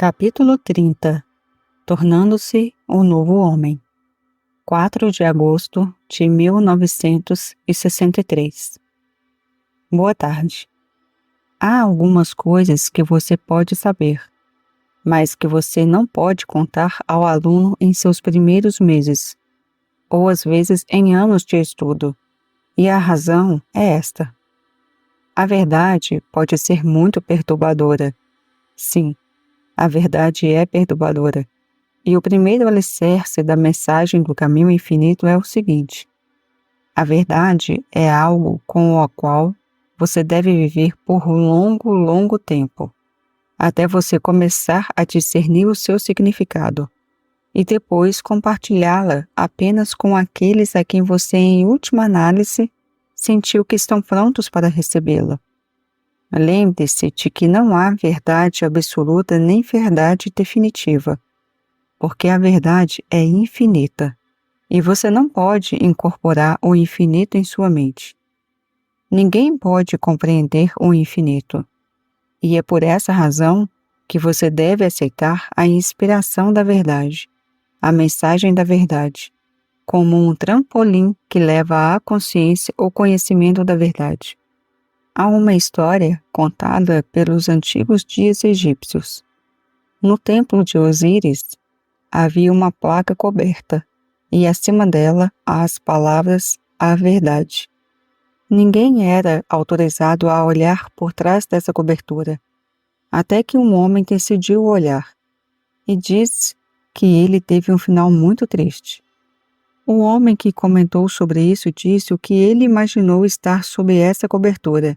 Capítulo 30. Tornando-se um novo homem. 4 de agosto de 1963. Boa tarde. Há algumas coisas que você pode saber, mas que você não pode contar ao aluno em seus primeiros meses, ou às vezes em anos de estudo, e a razão é esta. A verdade pode ser muito perturbadora. Sim, a verdade é perturbadora. E o primeiro alicerce da mensagem do caminho infinito é o seguinte: a verdade é algo com o qual você deve viver por longo tempo, até você começar a discernir o seu significado, e depois compartilhá-la apenas com aqueles a quem você, em última análise, sentiu que estão prontos para recebê-la. Lembre-se de que não há verdade absoluta nem verdade definitiva, porque a verdade é infinita, e você não pode incorporar o infinito em sua mente. Ninguém pode compreender o infinito, e é por essa razão que você deve aceitar a inspiração da verdade, a mensagem da verdade, como um trampolim que leva à consciência o conhecimento da verdade. Há uma história contada pelos antigos dias egípcios. No templo de Osíris havia uma placa coberta, e acima dela as palavras "A Verdade". Ninguém era autorizado a olhar por trás dessa cobertura, até que um homem decidiu olhar, e disse que ele teve um final muito triste. O homem que comentou sobre isso disse o que ele imaginou estar sob essa cobertura,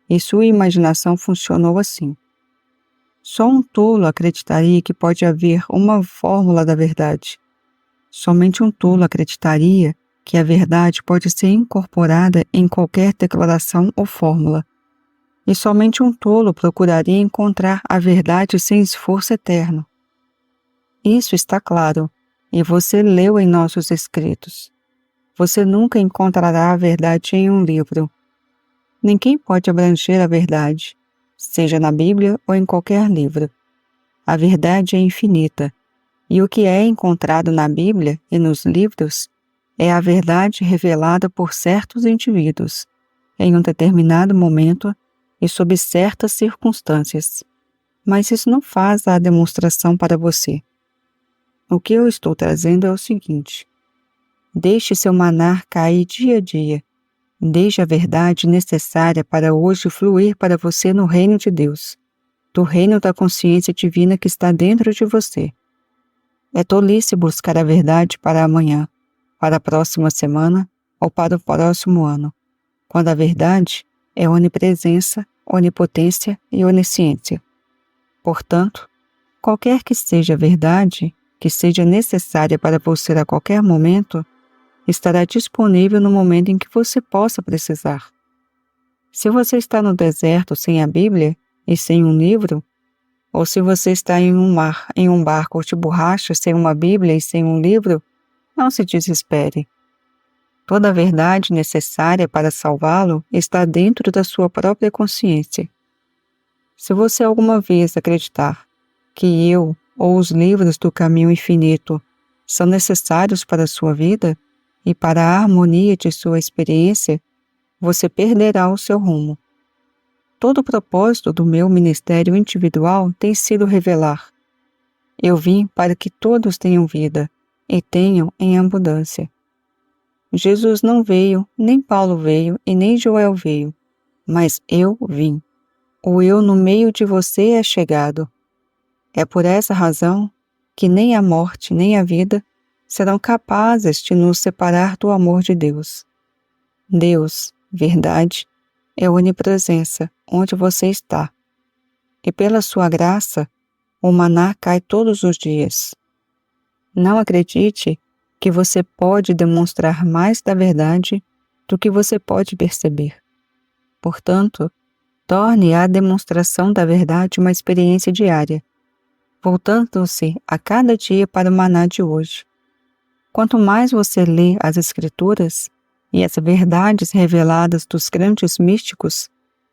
e sua imaginação funcionou assim. Só um tolo acreditaria que pode haver uma fórmula da verdade. Somente um tolo acreditaria que a verdade pode ser incorporada em qualquer declaração ou fórmula. E somente um tolo procuraria encontrar a verdade sem esforço eterno. Isso está claro, e você leu em nossos escritos. Você nunca encontrará a verdade em um livro. Ninguém pode abranger a verdade, seja na Bíblia ou em qualquer livro. A verdade é infinita, e o que é encontrado na Bíblia e nos livros é a verdade revelada por certos indivíduos, em um determinado momento e sob certas circunstâncias. Mas isso não faz a demonstração para você. O que eu estou trazendo é o seguinte: deixe seu maná cair dia a dia. Deixe a verdade necessária para hoje fluir para você no reino de Deus, do reino da consciência divina que está dentro de você. É tolice buscar a verdade para amanhã, para a próxima semana ou para o próximo ano, quando a verdade é onipresença, onipotência e onisciência. Portanto, qualquer que seja a verdade, que seja necessária para você a qualquer momento, estará disponível no momento em que você possa precisar. Se você está no deserto sem a Bíblia e sem um livro, ou se você está em um barco de borracha sem uma Bíblia e sem um livro, não se desespere. Toda a verdade necessária para salvá-lo está dentro da sua própria consciência. Se você alguma vez acreditar que eu ou os livros do caminho infinito são necessários para a sua vida, e para a harmonia de sua experiência, você perderá o seu rumo. Todo o propósito do meu ministério individual tem sido revelar: eu vim para que todos tenham vida, e tenham em abundância. Jesus não veio, nem Paulo veio, e nem Joel veio, mas eu vim. O eu no meio de você é chegado. É por essa razão que nem a morte nem a vida serão capazes de nos separar do amor de Deus. Deus, verdade, é onipresença onde você está. E pela sua graça, o maná cai todos os dias. Não acredite que você pode demonstrar mais da verdade do que você pode perceber. Portanto, torne a demonstração da verdade uma experiência diária, voltando-se a cada dia para o maná de hoje. Quanto mais você lê as Escrituras e as verdades reveladas dos grandes místicos,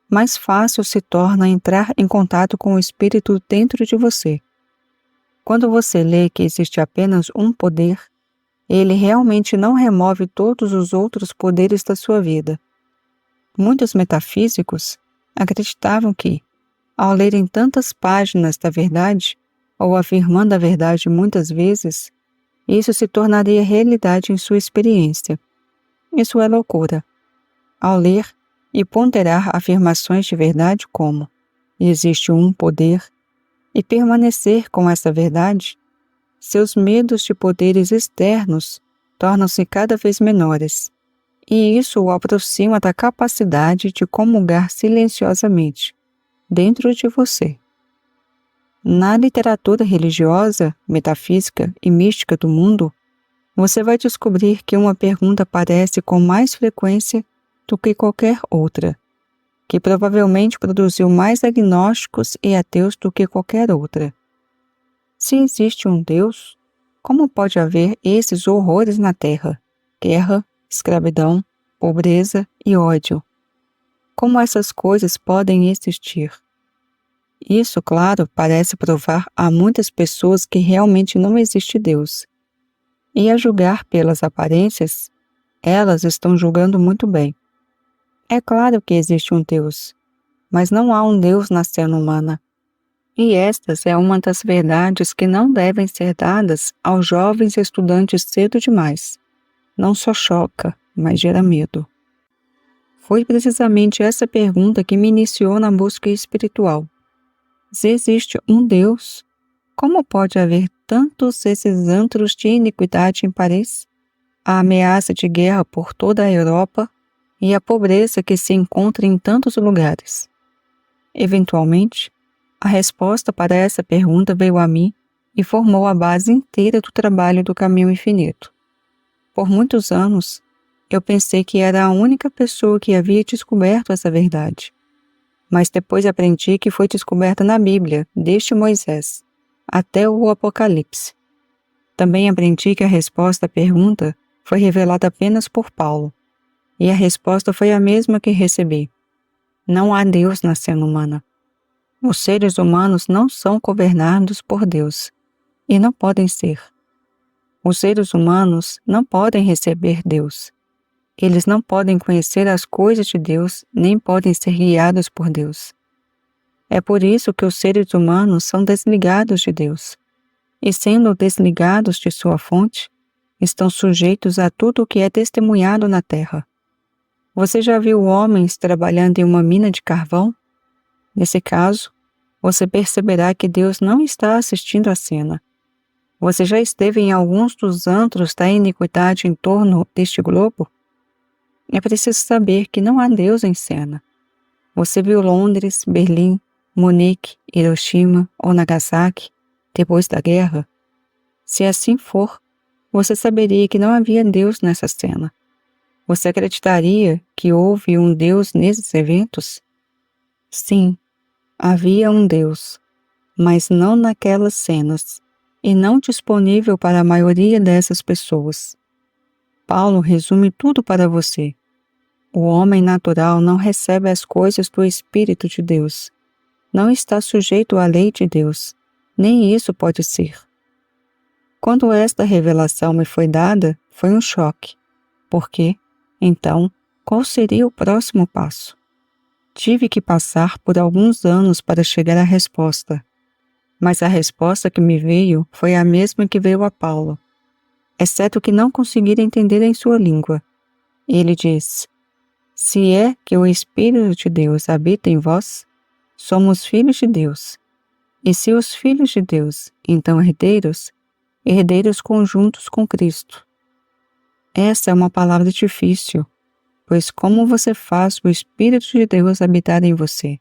mais fácil se torna entrar em contato com o Espírito dentro de você, Quando você lê que existe apenas um poder, ele realmente não remove todos os outros poderes da sua vida. Muitos metafísicos acreditavam que, ao lerem tantas páginas da verdade, ou afirmando a verdade muitas vezes, isso se tornaria realidade em sua experiência. Isso é loucura. Ao ler e ponderar afirmações de verdade como existe um poder e permanecer com essa verdade, seus medos de poderes externos tornam-se cada vez menores, e isso o aproxima da capacidade de comungar silenciosamente dentro de você. Na literatura religiosa, metafísica e mística do mundo, você vai descobrir que uma pergunta aparece com mais frequência do que qualquer outra, que provavelmente produziu mais agnósticos e ateus do que qualquer outra. Se existe um Deus, como pode haver esses horrores na Terra? Guerra, escravidão, pobreza e ódio. Como essas coisas podem existir? Isso, claro, parece provar a muitas pessoas que realmente não existe Deus. E a julgar pelas aparências, elas estão julgando muito bem. É claro que existe um Deus, mas não há um Deus na cena humana. E estas é uma das verdades que não devem ser dadas aos jovens estudantes cedo demais. Não só choca, mas gera medo. Foi precisamente essa pergunta que me iniciou na busca espiritual. Se existe um Deus, como pode haver tantos esses antros de iniquidade em Paris? A ameaça de guerra por toda a Europa e a pobreza que se encontra em tantos lugares. Eventualmente, a resposta para essa pergunta veio a mim e formou a base inteira do trabalho do Caminho Infinito. Por muitos anos, eu pensei que era a única pessoa que havia descoberto essa verdade. Mas depois aprendi que foi descoberta na Bíblia, desde Moisés até o Apocalipse. Também aprendi que a resposta à pergunta foi revelada apenas por Paulo. E a resposta foi a mesma que recebi. Não há Deus na cena humana. Os seres humanos não são governados por Deus, e não podem ser. Os seres humanos não podem receber Deus. Eles não podem conhecer as coisas de Deus, nem podem ser guiados por Deus. É por isso que os seres humanos são desligados de Deus, e sendo desligados de sua fonte, estão sujeitos a tudo o que é testemunhado na terra. Você já viu homens trabalhando em uma mina de carvão? Nesse caso, você perceberá que Deus não está assistindo à cena. Você já esteve em alguns dos antros da iniquidade em torno deste globo? É preciso saber que não há Deus em cena. Você viu Londres, Berlim, Munique, Hiroshima ou Nagasaki depois da guerra? Se assim for, você saberia que não havia Deus nessa cena. Você acreditaria que houve um Deus nesses eventos? Sim, havia um Deus, mas não naquelas cenas, e não disponível para a maioria dessas pessoas. Paulo resume tudo para você. O homem natural não recebe as coisas do Espírito de Deus. Não está sujeito à lei de Deus. Nem isso pode ser. Quando esta revelação me foi dada, foi um choque. Por quê? Então, qual seria o próximo passo? Tive que passar por alguns anos para chegar à resposta. Mas a resposta que me veio foi a mesma que veio a Paulo, exceto que não conseguira entender em sua língua. Ele diz: se é que o Espírito de Deus habita em vós, somos filhos de Deus. E se os filhos de Deus, então herdeiros, herdeiros conjuntos com Cristo. Essa é uma palavra difícil, pois como você faz o Espírito de Deus habitar em você?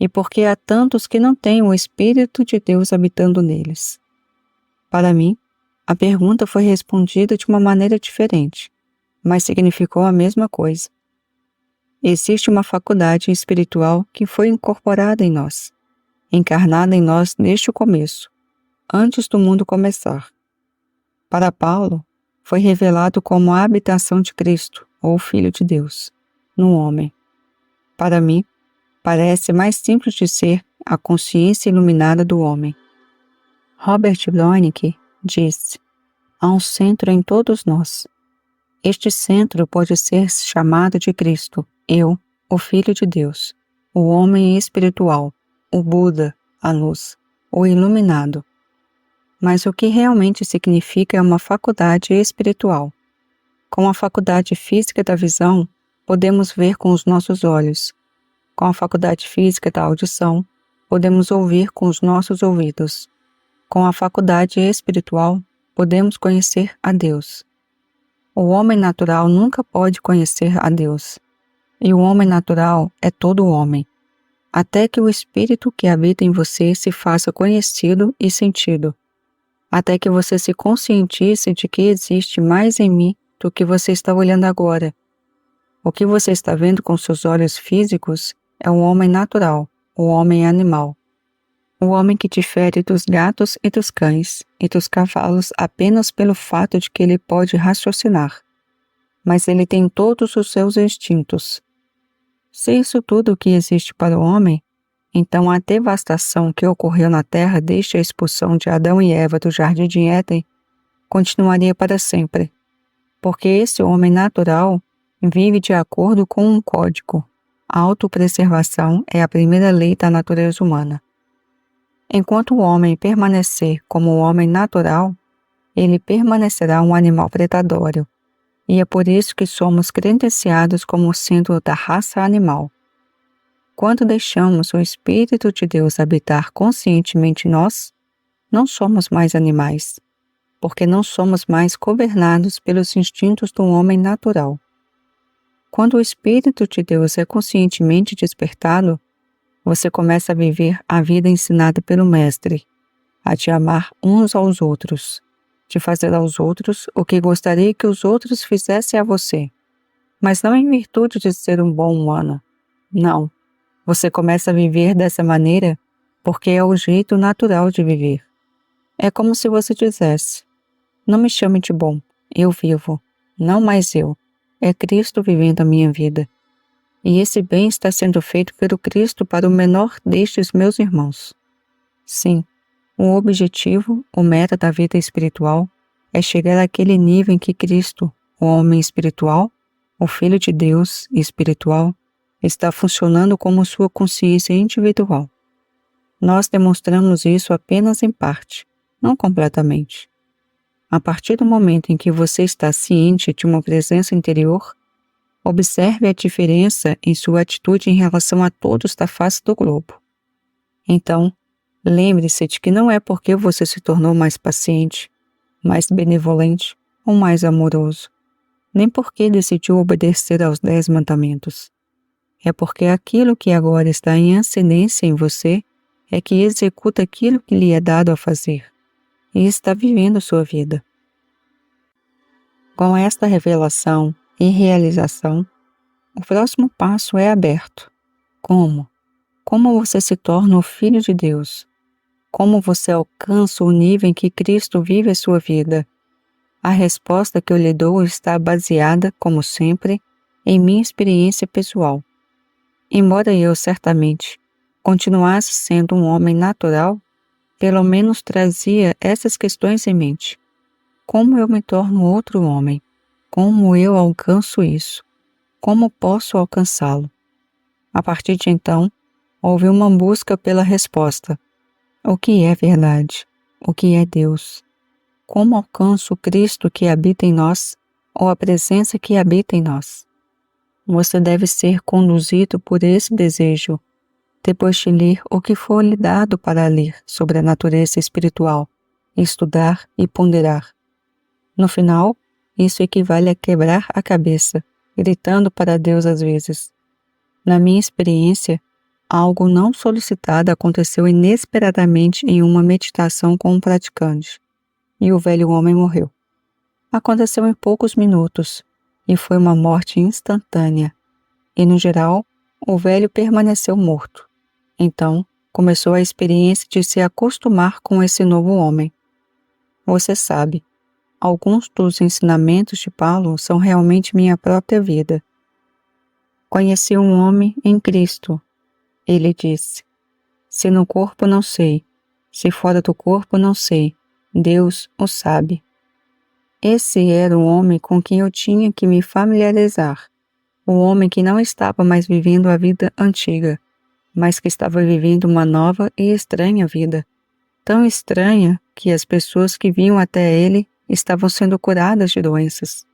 E porque há tantos que não têm o Espírito de Deus habitando neles? Para mim, a pergunta foi respondida de uma maneira diferente, mas significou a mesma coisa. Existe uma faculdade espiritual que foi incorporada em nós, encarnada em nós desde o começo, antes do mundo começar. Para Paulo, foi revelado como a habitação de Cristo, ou Filho de Deus, no homem. Para mim, parece mais simples de ser a consciência iluminada do homem. Robert Breunicke disse: há um centro em todos nós. Este centro pode ser chamado de Cristo, eu, o Filho de Deus, o homem espiritual, o Buda, a luz, o iluminado. Mas o que realmente significa é uma faculdade espiritual. Com a faculdade física da visão, podemos ver com os nossos olhos. Com a faculdade física da audição, podemos ouvir com os nossos ouvidos. Com a faculdade espiritual, podemos conhecer a Deus. O homem natural nunca pode conhecer a Deus. E o homem natural é todo homem, até que o Espírito que habita em você se faça conhecido e sentido, até que você se conscientize de que existe mais em mim do que você está olhando agora. O que você está vendo com seus olhos físicos é o homem natural, o homem animal. O homem que difere dos gatos e dos cães e dos cavalos apenas pelo fato de que ele pode raciocinar. Mas ele tem todos os seus instintos. Se isso tudo o que existe para o homem, então a devastação que ocorreu na Terra desde a expulsão de Adão e Eva do Jardim de Éden continuaria para sempre, porque esse homem natural vive de acordo com um código. A autopreservação é a primeira lei da natureza humana. Enquanto o homem permanecer como o homem natural, ele permanecerá um animal predatório, e é por isso que somos credenciados como sendo da raça animal. Quando deixamos o Espírito de Deus habitar conscientemente em nós, não somos mais animais, porque não somos mais governados pelos instintos do homem natural. Quando o Espírito de Deus é conscientemente despertado, você começa a viver a vida ensinada pelo Mestre, a te amar uns aos outros, de fazer aos outros o que gostaria que os outros fizessem a você, mas não em virtude de ser um bom humano. Não, você começa a viver dessa maneira porque é o jeito natural de viver. É como se você dissesse: não me chame de bom, eu vivo, não mais eu, é Cristo vivendo a minha vida. E esse bem está sendo feito pelo Cristo para o menor destes meus irmãos. Sim, o objetivo, o meta da vida espiritual, é chegar àquele nível em que Cristo, o homem espiritual, o Filho de Deus espiritual, está funcionando como sua consciência individual. Nós demonstramos isso apenas em parte, não completamente. A partir do momento em que você está ciente de uma presença interior, observe a diferença em sua atitude em relação a todos da face do globo. Então, lembre-se de que não é porque você se tornou mais paciente, mais benevolente ou mais amoroso, nem porque decidiu obedecer aos 10 mandamentos. É porque aquilo que agora está em ascendência em você é que executa aquilo que lhe é dado a fazer e está vivendo sua vida. Com esta revelação e realização, o próximo passo é aberto. Como? Como você se torna o Filho de Deus? Como você alcança o nível em que Cristo vive a sua vida? A resposta que eu lhe dou está baseada, como sempre, em minha experiência pessoal. Embora eu, certamente, continuasse sendo um homem natural, pelo menos trazia essas questões em mente. Como eu me torno outro homem? Como eu alcanço isso? Como posso alcançá-lo? A partir de então, houve uma busca pela resposta. O que é verdade? O que é Deus? Como alcanço o Cristo que habita em nós, ou a presença que habita em nós? Você deve ser conduzido por esse desejo, depois de ler o que for lhe dado para ler sobre a natureza espiritual, estudar e ponderar. No final, isso equivale a quebrar a cabeça, gritando para Deus às vezes. Na minha experiência, algo não solicitado aconteceu inesperadamente em uma meditação com um praticante, e o velho homem morreu. Aconteceu em poucos minutos, e foi uma morte instantânea, e no geral, o velho permaneceu morto. Então, começou a experiência de se acostumar com esse novo homem. Você sabe, alguns dos ensinamentos de Paulo são realmente minha própria vida. Conheci um homem em Cristo. Ele disse: se no corpo não sei, Se fora do corpo, não sei. Deus o sabe. Esse era o homem com quem eu tinha que me familiarizar. O homem que não estava mais vivendo a vida antiga, mas que estava vivendo uma nova e estranha vida. Tão estranha que as pessoas que vinham até ele estavam sendo curadas de doenças.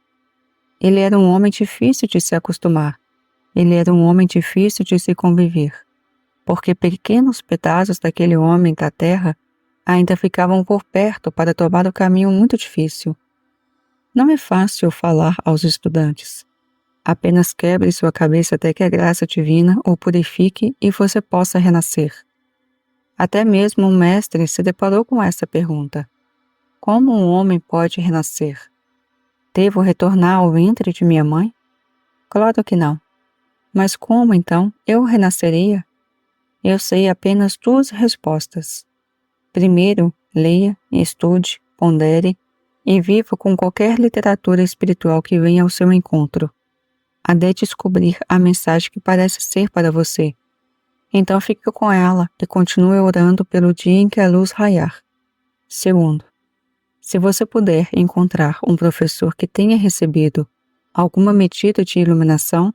Ele era um homem difícil de se acostumar. Ele era um homem difícil de se conviver, porque pequenos pedaços daquele homem da terra ainda ficavam por perto para tomar o caminho muito difícil. Não é fácil falar aos estudantes. Apenas quebre sua cabeça até que a graça divina o purifique e você possa renascer. Até mesmo um mestre se deparou com essa pergunta: como um homem pode renascer? Devo retornar ao ventre de minha mãe? Claro que não. Mas como então eu renasceria? Eu sei apenas duas respostas. Primeiro, leia, estude, pondere e viva com qualquer literatura espiritual que venha ao seu encontro, até descobrir a mensagem que parece ser para você. Então fique com ela e continue orando pelo dia em que a luz raiar. Segundo, se você puder encontrar um professor que tenha recebido alguma medida de iluminação,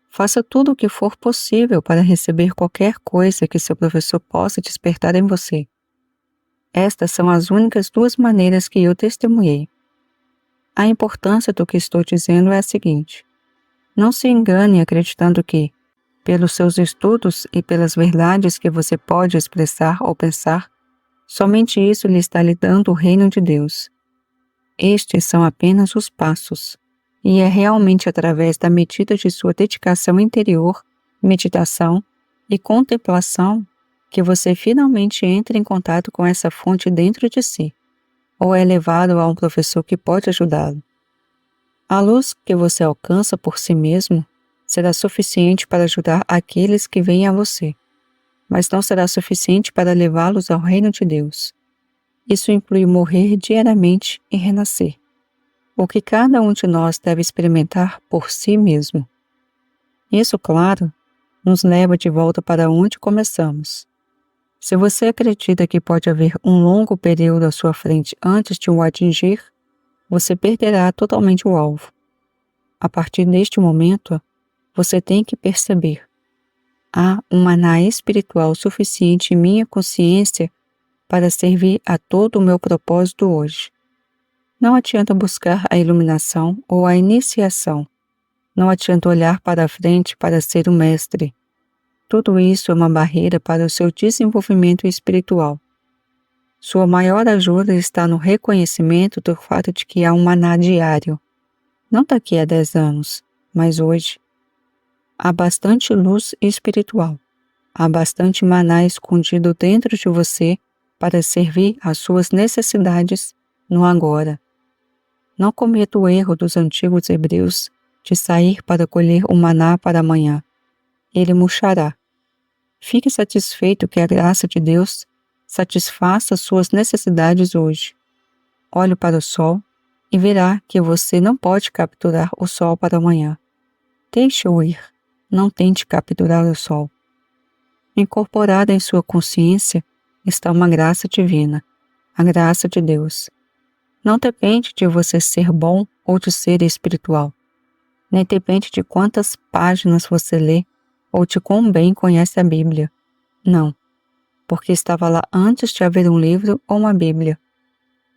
faça tudo o que for possível para receber qualquer coisa que seu professor possa despertar em você. Estas são as únicas duas maneiras que eu testemunhei. A importância do que estou dizendo é a seguinte: não se engane acreditando que, pelos seus estudos e pelas verdades que você pode expressar ou pensar, somente isso lhe está lhe dando o reino de Deus. Estes são apenas os passos, e é realmente através da medida de sua dedicação interior, meditação e contemplação que você finalmente entra em contato com essa fonte dentro de si, ou é levado a um professor que pode ajudá-lo. A luz que você alcança por si mesmo será suficiente para ajudar aqueles que vêm a você, mas não será suficiente para levá-los ao reino de Deus. Isso inclui morrer diariamente e renascer, o que cada um de nós deve experimentar por si mesmo. Isso, claro, nos leva de volta para onde começamos. Se você acredita que pode haver um longo período à sua frente antes de o atingir, você perderá totalmente o alvo. A partir deste momento, você tem que perceber: há um maná espiritual suficiente em minha consciência para servir a todo o meu propósito hoje. Não adianta buscar a iluminação ou a iniciação. Não adianta olhar para a frente para ser o mestre. Tudo isso é uma barreira para o seu desenvolvimento espiritual. Sua maior ajuda está no reconhecimento do fato de que há um maná diário. Não daqui a 10 anos, mas hoje. Há bastante luz espiritual. Há bastante maná escondido dentro de você para servir às suas necessidades no agora. Não cometa o erro dos antigos hebreus de sair para colher o maná para amanhã. Ele murchará. Fique satisfeito que a graça de Deus satisfaça suas necessidades hoje. Olhe para o sol e verá que você não pode capturar o sol para amanhã. Deixe-o ir. Não tente capturar o sol. Incorporada em sua consciência está uma graça divina, a graça de Deus. Não depende de você ser bom ou de ser espiritual. Nem depende de quantas páginas você lê ou de quão bem conhece a Bíblia. Não, porque estava lá antes de haver um livro ou uma Bíblia.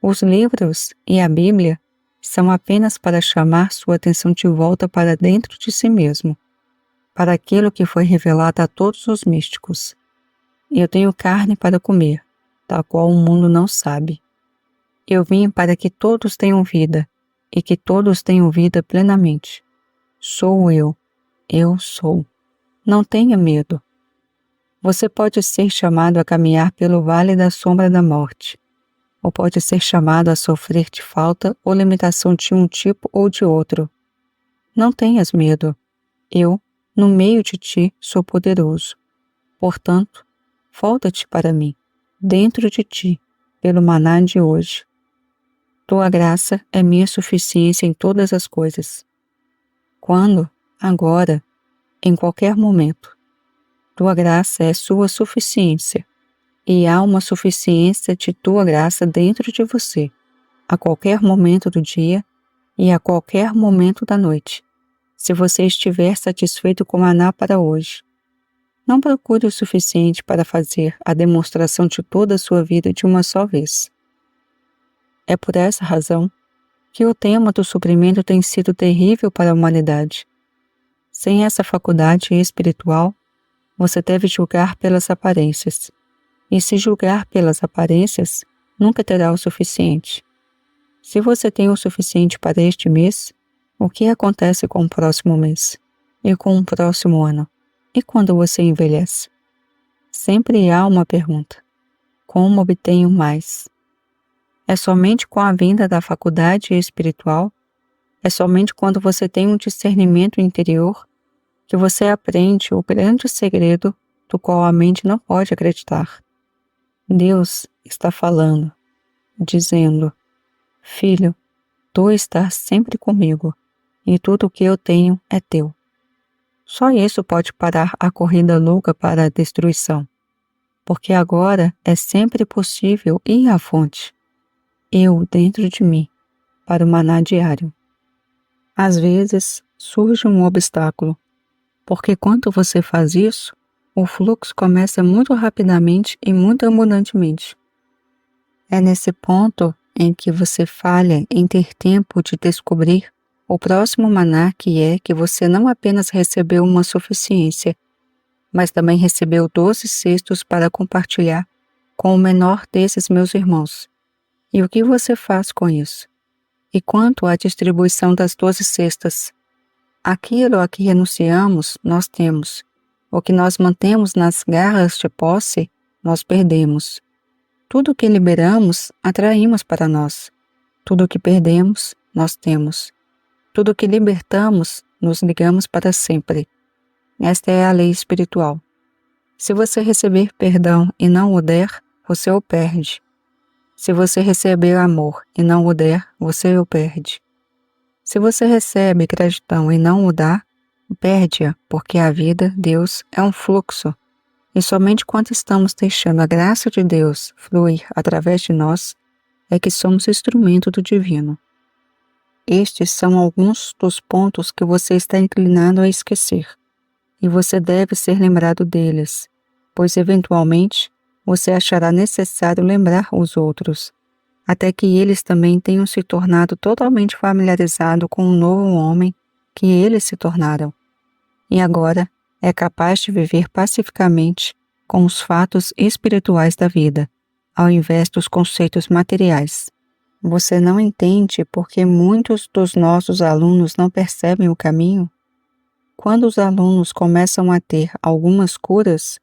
Os livros e a Bíblia são apenas para chamar sua atenção de volta para dentro de si mesmo, para aquilo que foi revelado a todos os místicos. Eu tenho carne para comer, tal qual o mundo não sabe. Eu vim para que todos tenham vida, e que todos tenham vida plenamente. Sou eu sou. Não tenha medo. Você pode ser chamado a caminhar pelo vale da sombra da morte, ou pode ser chamado a sofrer de falta ou limitação de um tipo ou de outro. Não tenhas medo. Eu, no meio de ti, sou poderoso. Portanto, volta-te para mim, dentro de ti, pelo maná de hoje. Tua graça é minha suficiência em todas as coisas. Quando? Agora, em qualquer momento. Tua graça é sua suficiência. E há uma suficiência de tua graça dentro de você, a qualquer momento do dia e a qualquer momento da noite, se você estiver satisfeito com o maná para hoje. Não procure o suficiente para fazer a demonstração de toda a sua vida de uma só vez. É por essa razão que o tema do suprimento tem sido terrível para a humanidade. Sem essa faculdade espiritual, você deve julgar pelas aparências. E se julgar pelas aparências, nunca terá o suficiente. Se você tem o suficiente para este mês, o que acontece com o próximo mês? E com o próximo ano? E quando você envelhece? Sempre há uma pergunta: como obtenho mais? É somente com a vinda da faculdade espiritual, é somente quando você tem um discernimento interior que você aprende o grande segredo do qual a mente não pode acreditar. Deus está falando, dizendo: Filho, tu estás sempre comigo, e tudo o que eu tenho é teu. Só isso pode parar a corrida louca para a destruição, porque agora é sempre possível ir à fonte, eu dentro de mim, para o maná diário. Às vezes surge um obstáculo, porque quando você faz isso, o fluxo começa muito rapidamente e muito abundantemente. É nesse ponto em que você falha em ter tempo de descobrir o próximo maná, que é que você não apenas recebeu uma suficiência, mas também recebeu 12 cestos para compartilhar com o menor desses meus irmãos. E o que você faz com isso? E quanto à distribuição das 12 cestas? Aquilo a que renunciamos, nós temos. O que nós mantemos nas garras de posse, nós perdemos. Tudo o que liberamos, atraímos para nós. Tudo o que perdemos, nós temos. Tudo o que libertamos, nos ligamos para sempre. Esta é a lei espiritual. Se você receber perdão e não o der, você o perde. Se você receber amor e não o der, você o perde. Se você recebe gratidão e não o dá, perde-a, porque a vida, Deus, é um fluxo. E somente quando estamos deixando a graça de Deus fluir através de nós, é que somos instrumento do divino. Estes são alguns dos pontos que você está inclinado a esquecer, e você deve ser lembrado deles, pois eventualmente você achará necessário lembrar os outros, até que eles também tenham se tornado totalmente familiarizados com o novo homem que eles se tornaram, e agora é capaz de viver pacificamente com os fatos espirituais da vida, ao invés dos conceitos materiais. Você não entende porque muitos dos nossos alunos não percebem o caminho? Quando os alunos começam a ter algumas curas,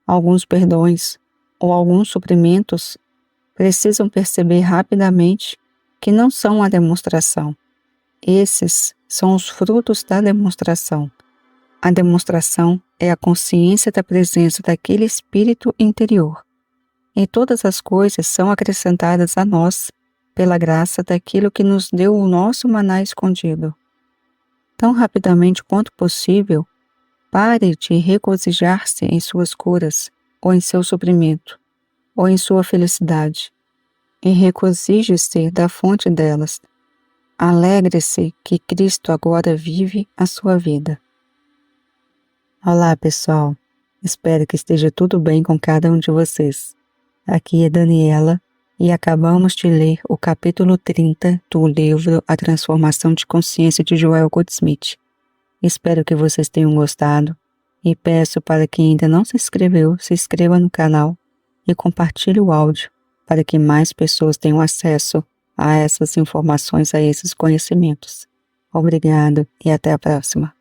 alguns perdões ou alguns suprimentos, precisam perceber rapidamente que não são a demonstração. Esses são os frutos da demonstração. A demonstração é a consciência da presença daquele espírito interior. E todas as coisas são acrescentadas a nós pela graça daquilo que nos deu o nosso maná escondido. Tão rapidamente quanto possível, pare de regozijar-se em suas curas, ou em seu suprimento, ou em sua felicidade, e regozije-se da fonte delas. Alegre-se que Cristo agora vive a sua vida. Olá, pessoal. Espero que esteja tudo bem com cada um de vocês. Aqui é Daniela e acabamos de ler o capítulo 30 do livro A Transformação de Consciência de Joel Goldsmith. Espero que vocês tenham gostado e peço para quem ainda não se inscreveu, se inscreva no canal e compartilhe o áudio para que mais pessoas tenham acesso a essas informações, a esses conhecimentos. Obrigado e até a próxima.